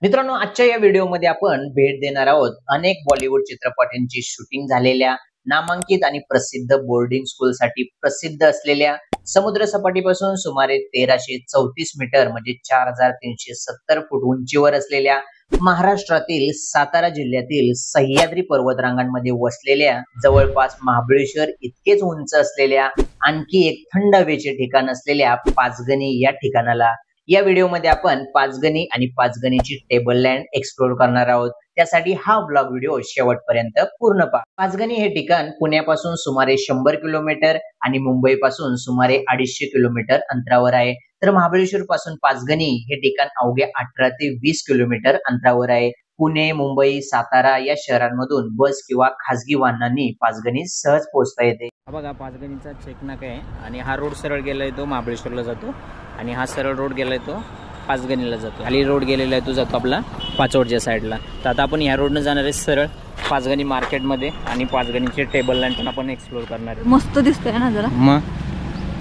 मित्रांनो, आजच्या या व्हिडिओमध्ये आपण भेट देणार आहोत अनेक बॉलिवूड चित्रपटांची शूटिंग झालेल्या नामांकित आणि प्रसिद्ध बोर्डिंग स्कूलसाठी प्रसिद्ध असलेल्या समुद्र सपाटीपासून सुमारे 1334 मीटर म्हणजे 4370 फूट उंचीवर असलेल्या महाराष्ट्रातील सातारा जिल्ह्यातील सह्याद्री पर्वतरांगांमध्ये वसलेल्या जवळपास महाबळेश्वर इतकेच उंच असलेल्या आणखी एक थंड हवेचे ठिकाण असलेल्या पाचगणी या ठिकाणाला या व्हिडिओमध्ये आपण पाचगणी आणि पाचगणीची टेबल लँड एक्सप्लोर करणार आहोत। त्यासाठी हा ब्लॉग व्हिडिओ शेवटपर्यंत पूर्ण पहा। पाचगणी हे ठिकाण पुण्यापासून सुमारे 100 किलोमीटर आणि मुंबईपासून सुमारे 250 किलोमीटर अंतरावर आहे, तर महाबळेश्वर पासून पाचगणी हे ठिकाण अवघ्या 18 ते 20 किलोमीटर अंतरावर आहे। पुणे, मुंबई, सातारा या शहरांमधून बस किंवा खासगी वाहनांनी पाचगणी सहज पोहोचता येते। बघा, पाचगणीचा चेक नाका आहे आणि हा रोड सरळ गेलाय तो महाबळेश्वरला जातो आणि हा सरळ रोड गेलाय तो पाचगणीला जातो। खाली रोड गेलेला आहे तो जातो आपला पाचवडच्या साईडला। तर आता आपण ह्या रोडने जाणार आहे सरळ पाचगणी मार्केटमध्ये आणि पाचगणीचे टेबल लँड पण आपण एक्सप्लोर करणार आहे। मस्त दिसतोय ना जरा। मग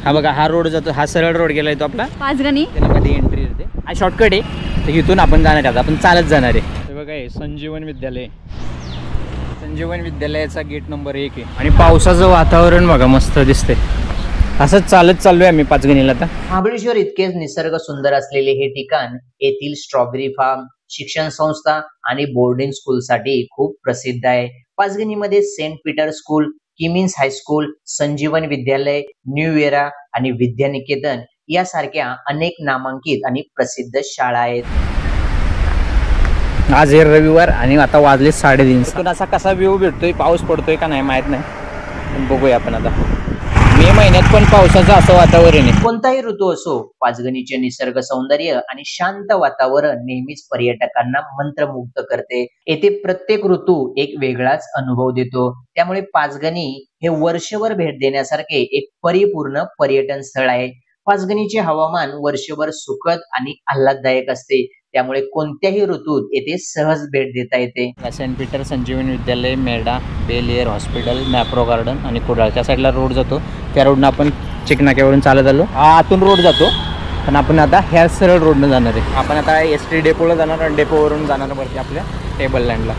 हा बघा, हा रोड जातो, हा सरळ रोड गेलाय तो आपला पाचगणी, त्यामध्ये एंट्री येते, हा शॉर्टकट आहे। तर इथून आपण जाणार आहे, आपण चालत जाणार आहे। हे बघा, हे संजीवन विद्यालय, संजीवन विद्यालयाचा गेट नंबर 1 आहे आणि पावसाचं वातावरण बघा मस्त दिसतंय। असंच चालत चाललोय आम्ही पाचगणीला। आता महाबळेश्वर इतकेच निसर्ग सुंदर असलेले हे ठिकाण येथील स्ट्रॉबेरी फार्म, शिक्षण संस्था आणि बोर्डिंग स्कूल साठी खूप प्रसिद्ध आहे। पाचगणीमध्ये सेंट पीटर स्कूल, किमीन्स हायस्कूल, संजीवन विद्यालय, न्यू एरा आणि विद्यानिकेतन यासारख्या अनेक नामांकित आणि प्रसिद्ध शाळा आहेत। आज हे रविवार आणि आता वाजले 3:30। पण असा कसा व्ह्यू भेटतोय, पाऊस पडतोय का नाही माहित नाही, पण बघूया आपण। आता मे महिन्यात पण पावसाचं असं वातावरण आहे। कोणताही ऋतू असो, पाचगणीचे निसर्ग सौंदर्य आणि शांत वातावरण नेहमीच पर्यटकांना मंत्रमुग्ध करते। येथे प्रत्येक ऋतू एक वेगळाच अनुभव देतो, त्यामुळे पाचगणी हे वर्षभर भेट देण्यासारखे एक परिपूर्ण पर्यटन स्थळ आहे। पाचगणीचे हवामान वर्षभर सुखद आणि आल्हाददायक असते, त्यामुळे कोणत्याही ऋतूत येथे सहज भेट देता येते। सेंट पीटर, संजीवन विद्यालय, मेडा, बेलियर हॉस्पिटल, मॅप्रो गार्डन आणि कुडाळच्या साईडला रोड जातो। त्या रोडनं आपण चिकनाक्यावरून चालत आलो, आतून रोड जातो, पण आपण आता ह्या सरळ रोडनं जाणार आहे। आपण आता एसटी डेपोला जाणार आणि डेपोवरून जाणार वरती आपल्या टेबल लँडला।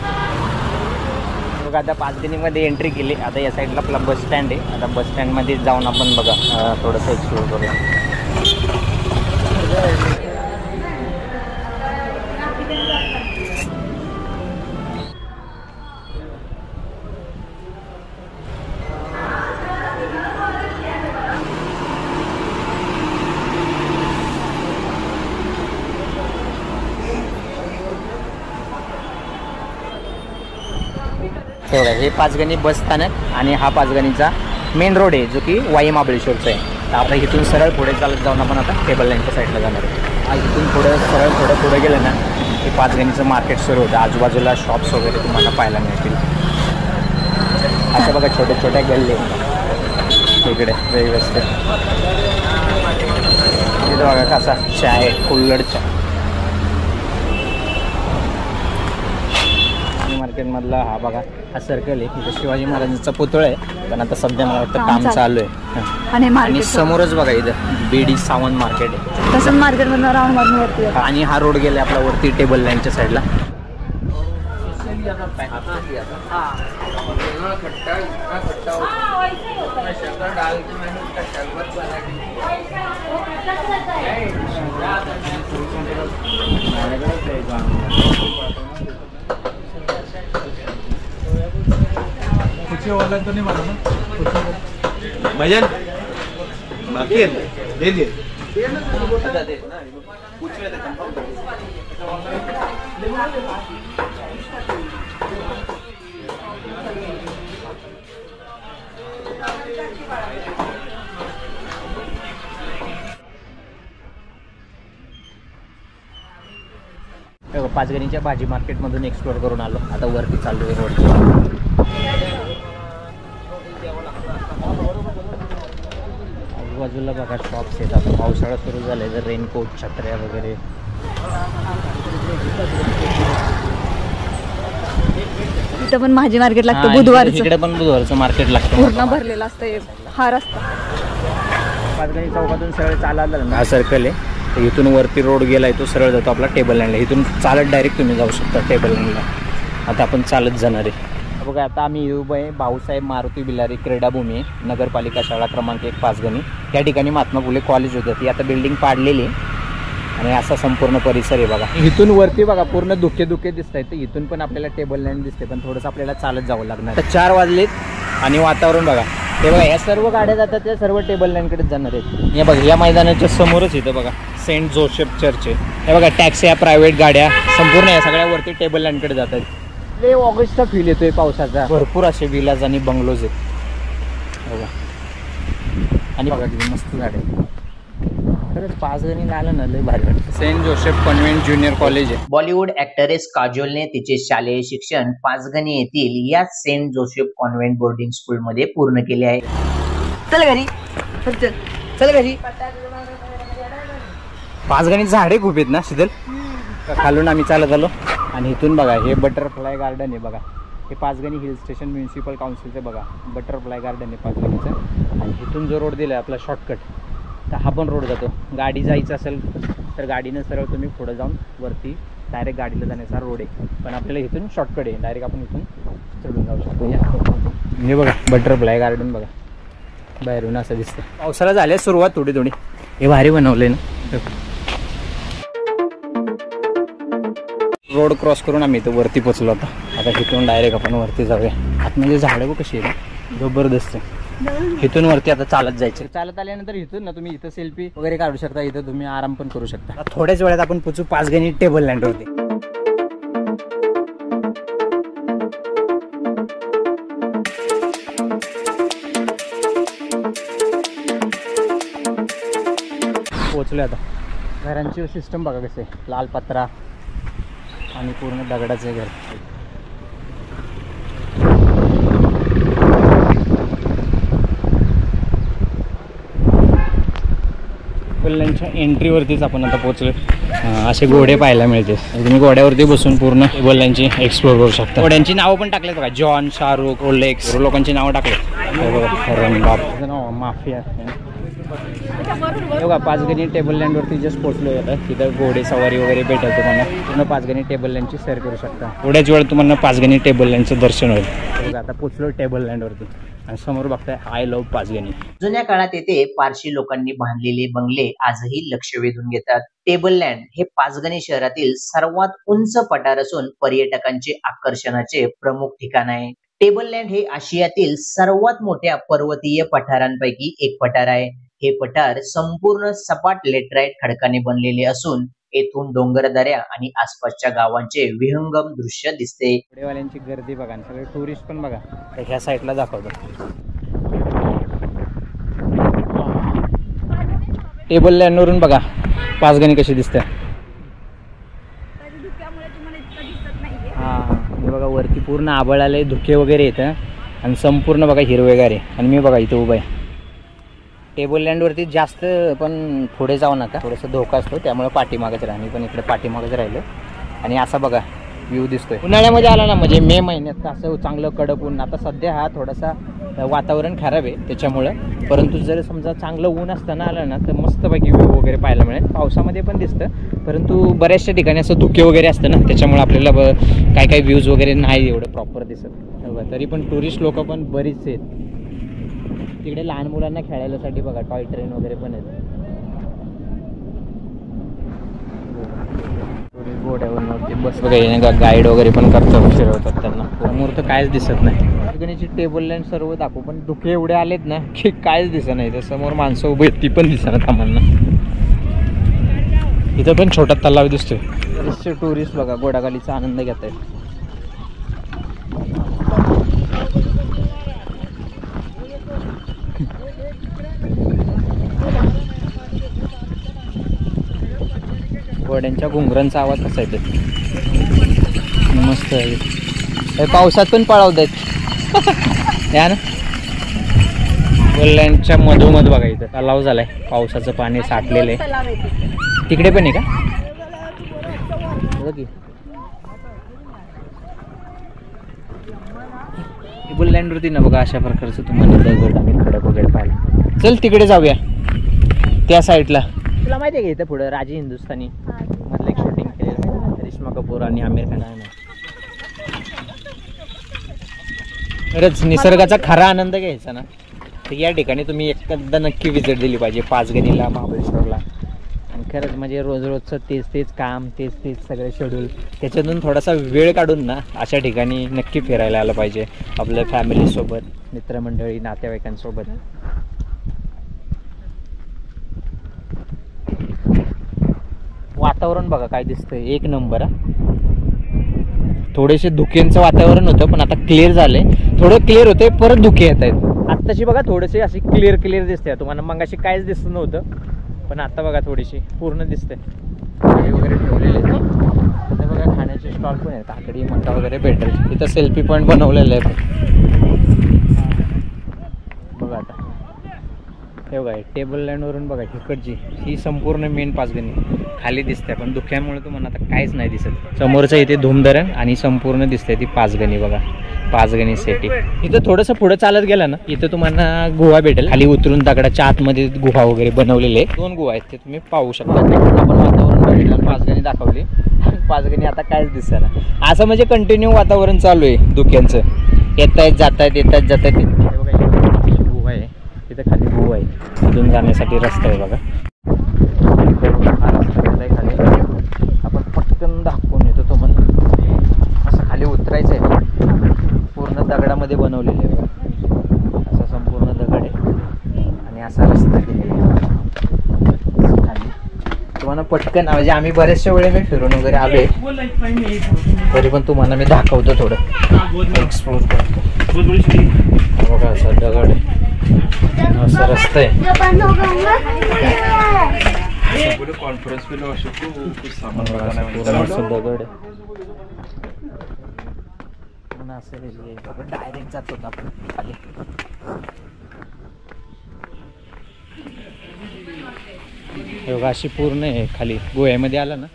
बघा, आता पाचगणीमध्ये एंट्री केली। आता या साईडला आपला बस स्टँड आहे। आता बस स्टँडमध्ये जाऊन आपण बघा थोडंसं एक्सप्लोर करूया। हे पाचगणी बस स्थानक आणि हा पाचगणीचा मेन रोड आहे, जो की वाई महाबळेश्वरचा आहे। तर आपण इथून सरळ पुढे चालत जाऊन आपण आता टेबल लँडच्या साईडला जाणार आहे। इथून सरळ थोडं पुढे गेलं ना हे पाचगणीचं मार्केट सुरू होतं। आजूबाजूला शॉप्स वगैरे तुम्हाला पाहायला मिळतील। अशा बघा छोट्या छोट्या गल्ले इकडे व्यवस्थित। इथं बघा कसा चहा आहे, कुल्हड चहा। मार्केटमधला हा बघा, हा सर्कल आहे, इथं शिवाजी महाराजांचा पुतळा आहे, पण आता सध्या मला वाटतं काम चालू आहे। आणि समोरच बघा इथं बीडी सावंत मार्केट आहे, तसंच मार्केटमधनं राऊंड मारून वरती आहे। आणि हा रोड गेला आपला वरती टेबल लँडच्या साईडला। तो नहीं मालूम भजन बाकी दे दे। पाचगणीच्या भाजी मार्केटमधून एक्सप्लोर करून आलो, आता वरती चाललो आहे रोड। आजूबाजूला बघा शॉप्स आहेत। आता पावसाळा सुरू झाला आहे, तर रेनकोट, छत्र्या वगैरे। इथं पण भाजी मार्केट लागतं बुधवारचं। इकडे पण बुधवारचं मार्केट लागतं, पूर्ण भरलेलं असतं हा रस्ता। पाचगणी चौकातून सरळ चालायला हा सर्कल आहे तर इथून वरती रोड गेलाय तो सरळ जातो आपला टेबल लँडला. इथून चालत डायरेक्ट तुम्ही जाऊ शकता टेबल लँडला. आता आपण चालत जाणार आहे. बघा आता आम्ही उभं आहे भाऊसाहेब मारुती बिलारी क्रीडाभूमी नगरपालिका शाळा क्रमांक 1 पाचगणी. त्या ठिकाणी महात्मा फुले कॉलेज होतं. ती आता बिल्डिंग पाडलेली आणि असा संपूर्ण परिसर आहे बघा. इथून वरती बघा पूर्ण धुके दिसत आहेत. इथून पण आपल्याला टेबल लँड दिसते पण थोडंसं आपल्याला चालत जावं लागणार. तर 4 वाजलेत आणि वातावरण बघा. ते बघा या सर्व गाड्या जातात त्या सर्व टेबल लँडकडेच जाणार आहेत. हे बघा या मैदानाच्या समोरच इथं बघा सेंट जोसेफ चर्च आहे. हे बघा टॅक्सी प्रायव्हेट गाड्या संपूर्ण या सगळ्यावरती टेबल लँडकडे जात आहेत. ते ऑगस्टचा फील येतोय पावसाचा. भरपूर असे विलाज आणि बंगलोज आहेत बघा. आणि बघा किती मस्त झाड आहे. खरंच पाचगणीला आलं ना लय भारी वाटतं. Saint Joseph convent junior college आहे. बॉलिवूड ऍक्टरेस काजोलने तिचे शालेय शिक्षण पाचगणी येथील या Saint Joseph convent boarding school मध्ये पूर्ण केले आहे. चल घरी चल घरी. पाचगणीत झाडे खूप आहेत ना शीतल. खालून आम्ही चालत आलो आणि इथून बघा हे बटरफ्लाय गार्डन आहे बघा. हे पाचगणी हिल स्टेशन म्युन्सिपल काउन्सिलचं बघा बटरफ्लाय गार्डन आहे पाचगणीचं. आणि इथून जो रोड दिला आहे आपला शॉर्टकट तर हा पण रोड जातो. गाडी जायचं असेल तर गाडीनं सरळ तुम्ही पुढं जाऊन वरती डायरेक्ट गाडीला जाण्याचा रोड आहे. पण आपल्याला इथून शॉर्टकट आहे डायरेक्ट आपण इथून चढून जाऊ शकतो. या हे बघा बटरफ्लाय गार्डन बघा बाहेरून असं दिसतं. पावसाळा झाल्या सुरुवात थोडी हे भारी बनवलं आहे ना. रोड क्रॉस करून आम्ही इथं वरती पोचलो होता. आता तिथून डायरेक्ट आपण वरती जाऊया. आतमध्ये झाडं बघ कशी आहे जबरदस्त. इथून वरती आता चालत जायचं. चालत आल्यानंतर इथून ना तुम्ही इथं सेल्फी वगैरे काढू शकता. इथं तुम्ही आराम पण करू शकता. थोड्याच वेळात आपण पोचू पाचगणी टेबल लँडवरती. पोचलो आता. घरांची सिस्टम बघा कसे लाल पत्रा आणि पूर्ण दगडाचे घर. टेबललँडच्या एंट्रीवरतीच आपण आता पोहोचलो. असे घोडे पाहायला मिळते. तुम्ही घोड्यावरती बसून पूर्ण टेबललँडची एक्सप्लोर करू शकता. घोड्यांची नावं पण टाकलेत बघा. जॉन, शाहरुख, रोलेक्स लोकांची नावं टाकलेत. माफिया बघा. पाचगणी टेबल लँडवरती जस्ट पोहोचलो आता. तिथं घोडे सवारी वगैरे भेटेल तुम्हाला. पूर्ण पाचगणी टेबल लँडची सैर करू शकता. थोड्याच वेळ तुम्हाला पाचगणी टेबल लँडचं दर्शन होईल. बघा आता पोहोचलो टेबल लँडवरती आणि समोर बघताय आय लव्ह पाचगणी. जुन्या काळात येथे पारशी लोकांनी बांधलेले बंगले आजही लक्ष वेधून घेतात. टेबल लँड हे पाचगणी शहरातील सर्वात उंच पठार असून पर्यटकांचे आकर्षणाचे प्रमुख ठिकाण आहे. टेबल लँड हे आशियातील सर्वात मोठ्या पर्वतीय पठारांपैकी एक पठार आहे. हे पठार संपूर्ण सपाट लेटराईट खडकाने बनलेले असून येथून डोंगरदऱ्या आणि आसपासच्या गावांचे विहंगम दृश्य दिसते. घोडेवाल्यांची गर्दी बघा. सगळे टुरिस्ट पण बघा ह्या साईडला दाखवतो. टेबल लँडवरून बघा पाचगणी कशी दिसते. हां हे बघा वरती पूर्ण आभाळ आले धुके वगैरे येतं आणि संपूर्ण बघा हिरवेगार आहे. आणि मी बघा इथं उभं आहे. टेबल लँडवरती जास्त पण पुढे जाऊ नका. थोडंसं धोका असतो त्यामुळे पाठीमागच राहा. मी पण इकडे पाठीमागच राहिलो. आणि असा बघा व्ह्यू दिसतोय. उन्हाळ्यामध्ये आला ना म्हणजे मे महिन्यात असं चांगलं कडक ऊन. आता सध्या हा थोडासा वातावरण खराब आहे त्याच्यामुळं. परंतु जर समजा चांगलं ऊन असताना आलं ना तर मस्तपैकी व्ह्यू वगैरे पाहायला मिळेल. पावसामध्ये पण दिसतं परंतु बऱ्याचशा ठिकाणी असं धुके वगैरे असतं ना त्याच्यामुळे आपल्याला काय काय व्ह्यूज वगैरे नाही एवढं प्रॉपर दिसत. तरी पण टुरिस्ट लोक पण बरीच आहेत. तिकडे लहान मुलांना खेळायलासाठी बघा टॉय ट्रेन वगैरे पण आहेत. घोड्यावरती बस बघा गाईड वगैरे पण करतात फिरवतात त्यांना. समोर तर कायच दिसत नाही. पाचगणीची टेबल लँड सर्व दाखवू पण धुके एवढे आलेत ना की कायच दिसत नाही. त्या समोर माणसं उभी आहेत ती पण दिसणार आम्हाला. इथं पण छोटा तलाव दिसतोय. बरेचसे टुरिस्ट बघा घोडागालीचा आनंद घेत आहेत. घोड्यांच्या घुंगरांचा आवाज कसा येतो मस्त आहे. पावसात पण पळावत आहेत या ना. लँडच्या मधोमध बघा इथं तलाव झालाय. पावसाचं पाणी साठलेलं आहे. तिकडे पण आहे का. टेबल लँडवरती ना बघा अशा प्रकारचं तुम्हाला दगड आणि खडक वगैरे पाहिलं. चल तिकडे जाऊया त्या साईडला. तुला माहिती आहे का इथं पुढं राजी हिंदुस्थानी मधलं एक शूटिंग केलेलं करिश्मा कपूर आणि आमिर खान आहे ना. खरंच निसर्गाचा खरा आनंद घ्यायचा ना तर या ठिकाणी तुम्ही एकदा नक्की विजिट दिली पाहिजे, पाचगणीला, महाबळेश्वरला. आणि खरंच म्हणजे रोजचं तेच काम, तेच सगळे शेड्यूल, त्याच्यातून थोडासा वेळ काढून ना अशा ठिकाणी नक्की फिरायला आलं पाहिजे आपल्या फॅमिलीसोबत, मित्रमंडळी, नातेवाईकांसोबत. वातावरण बघा काय दिसतंय, एक नंबर. थोडेसे धुक्यांचं वातावरण होतं पण आता क्लिअर झालंय, थोडं क्लिअर होतंय, परत धुके येत आहेत. आत्ताशी बघा थोडेसे असे क्लिअर दिसते तुम्हाला, मग अशी काहीच दिसत नव्हतं पण आता बघा थोडीशी पूर्ण दिसते. गाडी वगैरे ठेवलेले आहेत बघा, खाण्याचे स्टॉल पण आहेत, काकडी मका वगैरे भेटेल. इथं सेल्फी पॉईंट बनवलेलं आहे बघा. आता हे बघा टेबल लँडवरून बघा इकडची ही संपूर्ण मेन पाचगणी खाली दिसते पण धुक्यामुळे तुम्हाला आता काहीच नाही दिसत. समोरचं इथे धूमधरण आणि संपूर्ण दिसते ती पाचगणी बघा, पाचगणी सिटी. इथं थोडंसं पुढं चालत गेलं ना इथं तुम्हाला गुहा भेटेल, खाली उतरून दगडाच्या आतमध्ये गुहा वगैरे बनवलेले 2 गुहा आहेत ते तुम्ही पाहू शकता. आपण वातावरण बघितलं, पाचगणी दाखवली, पाचगणी आता काहीच दिसेना. असं म्हणजे कंटिन्यू वातावरण चालू आहे धुक्यांचं, येतायत जातायत बघा गुहा आहे, तिथं खाली गुहा आहे, तिथून जाण्यासाठी रस्ता आहे बघा. हा रस्ता गेलाय खाली, आपण पटकन दाखवून येतो तो म्हणून. असं खाली उतरायचं आहे, पूर्ण दगडामध्ये बनवलेले आहे बघा, असा संपूर्ण दगड आहे आणि असा रस्ता केलेला आहे खाली. तुम्हाला पटकन म्हणजे आम्ही बरेचशा वेळे मी फिरून वगैरे आलोय तरी पण तुम्हाला मी दाखवतो, थोडं एक्सप्लोर करतो. बघा असा दगड आहे, असा रस्ता आहे. कॉन्फरन्स दगड डायरेक्ट जातो आपण खाली. बघा अशी पूर्ण आहे खाली गोव्यामध्ये आलं ना,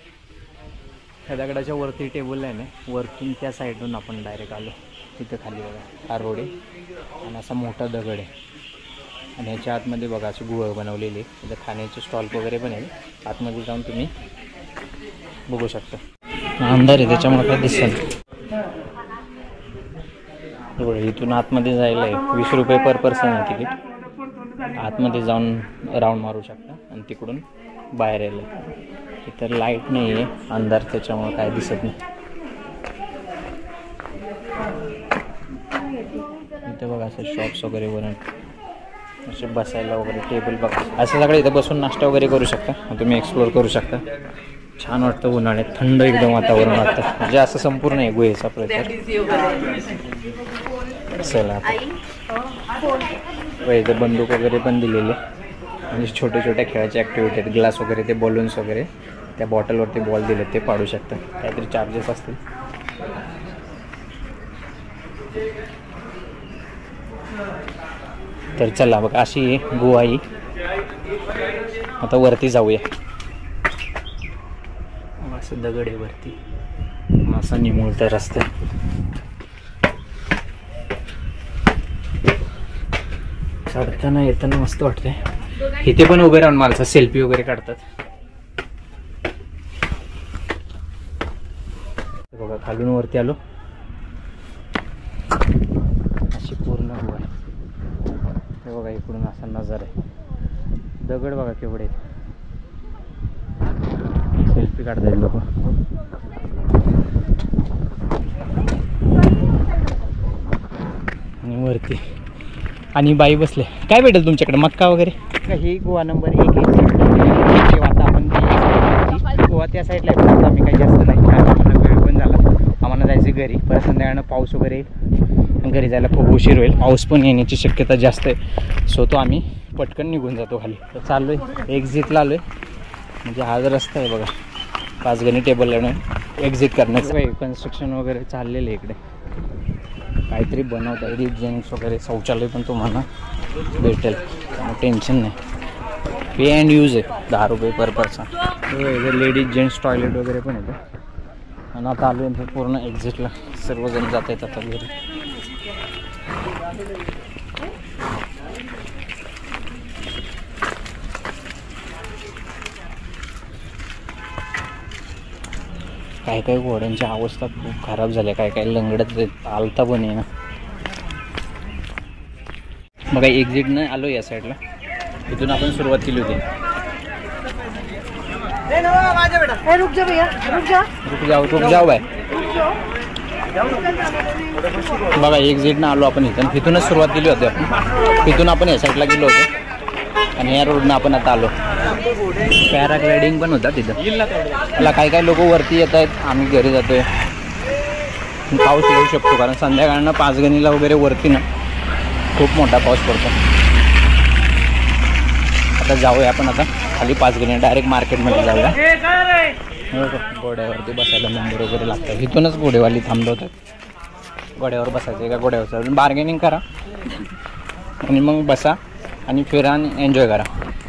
त्या दगडाच्या वरती टेबल आहे ना, वरतून त्या साईडून आपण डायरेक्ट आलो. तिथं खाली बघा हा रोड आहे आणि असा मोठा दगड आहे आणि ह्याच्या आतमध्ये बघा अशी गुहा बनवलेली आहे. तिथं खाण्याचे स्टॉल वगैरे पण आहे, आतमध्ये जाऊन तुम्ही बघू शकता. अंधार आहे त्याच्यामुळे काय दिसत. इथून आतमध्ये जायला आहे 20 रुपये पर पर्सन आहे तिकीट. आतमध्ये जाऊन राऊंड मारू शकता आणि तिकडून बाहेर यायला. इथं लाईट नाही आहे, अंधार, त्याच्यामुळे काय दिसत नाही. इथं बघा असं शॉप्स वगैरे बनवून असे बसायला वगैरे टेबल बघा, असं सगळं इथं बसून नाश्ता वगैरे करू शकता, तुम्ही एक्सप्लोर करू शकता. छान वाटतं, उन्हाळ्यात थंड एकदम वातावरण वाटतं, म्हणजे असं संपूर्ण आहे गुहेचा प्रचार. चला इथं बंदूक वगैरे पण दिलेले आणि छोट्या छोट्या खेळाच्या ॲक्टिव्हिटी आहेत, ग्लास वगैरे, ते बलून्स वगैरे, त्या बॉटलवरती बॉल दिले ते पाडू शकता, काहीतरी चार्जेस असतील. तर चला बघा अशी आहे गुहा ही. आता वरती जाऊया. असं दगड आहे वरती, असा निमुळता रस्ता. चढताना येताना मस्त वाटतंय. इथे पण उभे राहून माणसं सेल्फी वगैरे काढतात. बघा खालून वरती आलो, अशी पूर्ण गुहा आहे. हे बघा इकडून असा नजारा आहे, दगड बघा केवढे, सेल्फी काढतायत लोक. आणि वरती आणि बाई बसले. काय भेटेल तुमच्याकडे, मक्का वगैरे? ही गोवा नंबर 1 आहे. आता आपण गोवा त्या साईडला आहे, पण आम्ही काही जास्त नाही, आम्हाला वेळ पण झाला, आम्हाला जायचं घरी. परत संध्याकाळनं पाऊस वगैरे येईल, घरी जायला खूप उशीर होईल, पाऊस पण येण्याची शक्यता जास्त आहे. सो तो आम्ही पटकन निघून जातो खाली. तर चाललो आहे, एक्झिटला आलो आहे, म्हणजे हा जो रस्ता आहे बघा पाचगणी टेबल लावून एक्झिट करण्याचं. कन्स्ट्रक्शन वगैरे चाललेलं आहे इकडे, काहीतरी बनवतं आहे, जेंट्स वगैरे शौचालय पण तुम्हाला भेटेल, त्यामुळे टेन्शन नाही. पे अँड यूज आहे, 10 रुपये पर पर्सन. लेडीज जेंट्स टॉयलेट वगैरे पण येतं. आणि आता आलो आहे पूर्ण एक्झिटला, सर्वजण जात आहेत आता घरी. काय काय घोड्यांची अवस्था खूप खराब झाली, काय काय लंगडत चालता पण आहे ना. बघा एक्झिटनं आलो या साईडला, इथून आपण सुरुवात केली होती. रुक जाऊ बाय. बघा एक्झिटनं आलो आपण इथून, इथूनच सुरुवात केली होती आपण. इथून आपण या साईडला गेलो होतो आणि या रोडनं आपण आता आलो. पॅराग्लायडिंग पण होता तिथं. मला काय काय लोक वरती येत आहेत, आम्ही घरी जातोय. पाऊस येऊ शकतो कारण संध्याकाळनं पाचगणीला वगैरे वरती ना खूप मोठा पाऊस पडतो. आता जाऊया आपण आता खाली पाचगणी, डायरेक्ट मार्केटमध्ये जाऊया. घोड्यावरती बसायला नंबर वगैरे लागतात, इथूनच घोडेवाली थांबवतात. घोड्यावर बसायचं का घोड्यावर बार्गेनिंग करा आणि मग बसा आणि फिरा आणि एन्जॉय करा.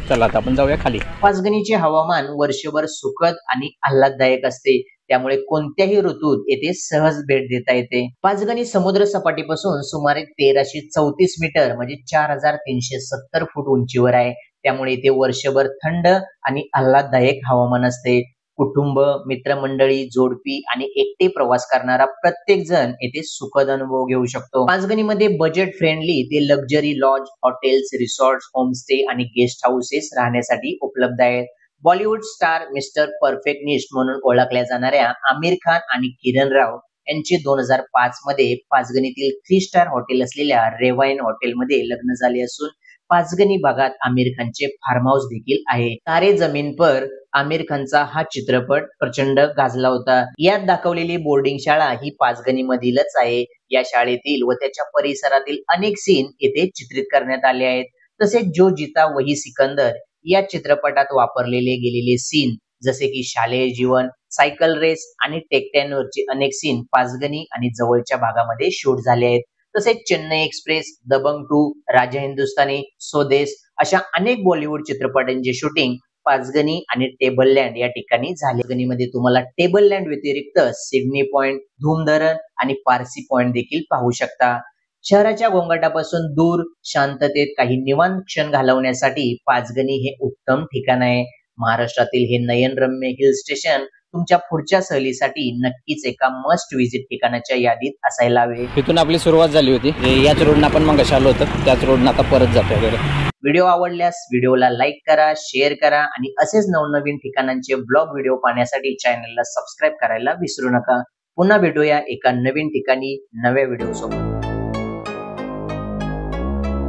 चला आता आपण जाऊया खाली. पाचगणीचे हवामान वर्षभर सुखद आणि आल्हाददायक असते, त्यामुळे कोणत्याही ऋतूत येथे सहज भेट देता येते. पाचगणी समुद्र सपाटीपासून सुमारे 1334 मीटर म्हणजे 4370 फूट उंचीवर आहे. त्यामुळे इथे वर्षभर थंड आणि आल्हाददायक हवामान असते. कुटुंब, मित्रमंडळी, जोडपी आणि एकटे प्रवास करणारा प्रत्येक जण येथे सुखद अनुभव घेऊ शकतो. पाचगणीमध्ये बजेट फ्रेंडली ते luxury lodge, hotels, resort, homestay आणि गेस्ट हाऊसेस राहण्यासाठी उपलब्ध आहेत. बॉलिवूड स्टार मिस्टर परफेक्टनिस्ट म्हणून ओळखल्या जाणाऱ्या आमिर खान आणि किरण राव यांचे 2005 मध्ये पाचगणीतील 3 स्टार हॉटेल असलेल्या रेवाइन हॉटेलमध्ये लग्न झाले असून पाचगणी भागात आमिर खानचे फार्म हाऊस देखील आहे. तारे जमीन पर आमिर खानचा हा चित्रपट प्रचंड गाजला होता. यात दाखवलेली बोर्डिंग शाळा ही पाचगणी मधीलच आहे. या शाळेतील व त्याच्या परिसरातील अनेक सीन येथे चित्रित करण्यात आले आहेत. तसेच जो जीता वही सिकंदर या चित्रपटात वापरलेले गेलेले सीन जसे की शालेय जीवन, सायकल रेस आणि टेकट्यांवरचे अनेक सीन पाचगणी आणि जवळच्या भागामध्ये शूट झाले आहेत. तसेच चेन्नई एक्सप्रेस, दबंग 2, राजा हिंदुस्थानी, स्वदेश अशा अनेक बॉलिवूड चित्रपटांचे शूटिंग पाचगणी आणि टेबल लँड या ठिकाणी झाले. पाचगणीमध्ये तुम्हाला टेबल लँड व्यतिरिक्त सिडनी पॉइंट, धूमधरण आणि पारसी पॉइंट देखील पाहू शकता. शहराच्या गोंगाटापासून दूर शांततेत काही निवांत क्षण घालवण्यासाठी पाचगणी हे उत्तम ठिकाण आहे. महाराष्ट्रातील हे नयनरम्य हिल स्टेशन तुमच्या पुढच्या सहलीसाठी नक्कीच एका मस्ट विजिट ठिकाणाच्या यादीत असायला हवे. इथून आपली सुरुवात झाली होती, याच रोडनं आपण मग आलो होतो, त्याच रोडनं आता परत जातो वगैरे. व्हिडिओ आवडल्यास व्हिडिओला लाईक करा, शेअर करा आणि असेच नवनवीन ठिकाणांचे ब्लॉग व्हिडिओ पाहण्यासाठी चॅनलला सबस्क्राईब करायला विसरू नका. पुन्हा भेटूया एका नवीन ठिकाणी नव्या व्हिडिओ सोबत.